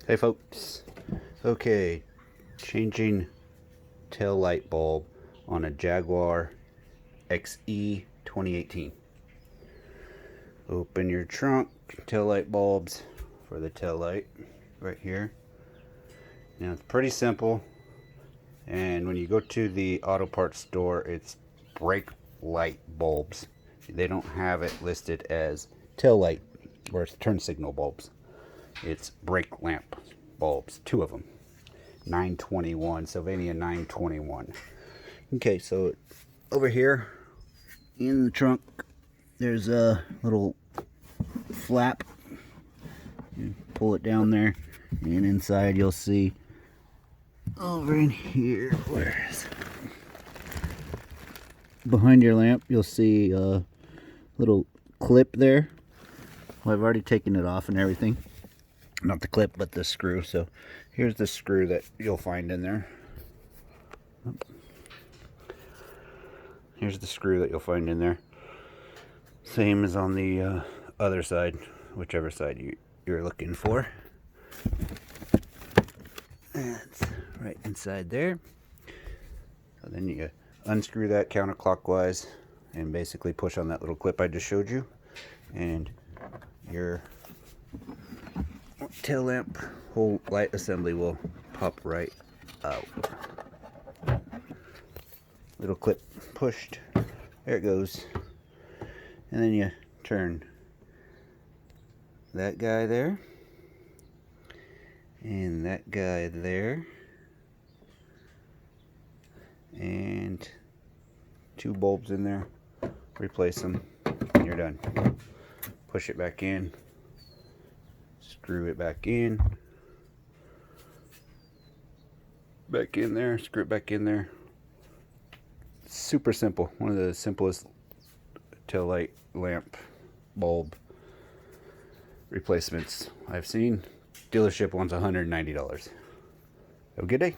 Hey folks, okay, changing tail light bulb on a Jaguar XE 2018. Open your trunk, tail light bulbs for the tail light right here. Now it's pretty simple, and when you go to the auto parts store, it's brake light bulbs. They don't have it listed as tail light or turn signal bulbs. It's brake lamp bulbs, two of them. 921, Sylvania 921. Okay, so over here in the trunk, there's a little flap. You pull it down there, and inside you'll see over in here, where is it? Behind your lamp, you'll see a little clip there. Well, I've already taken it off and everything. Not the clip, but the screw. So here's the screw that you'll find in there. Here's the screw that you'll find in there. Same as on the other side, whichever side you're looking for. That's right inside there. So then you unscrew that counterclockwise and basically push on that little clip I just showed you, and your tail lamp whole light assembly will pop right out. Little clip pushed, there it goes, and then you turn that guy there and that guy there, and two bulbs in there, replace them, and you're done. Push it back in, screw it back in there, screw it back in there. Super simple. One of the simplest tail light lamp bulb replacements I've seen. Dealership wants $190. Have a good day.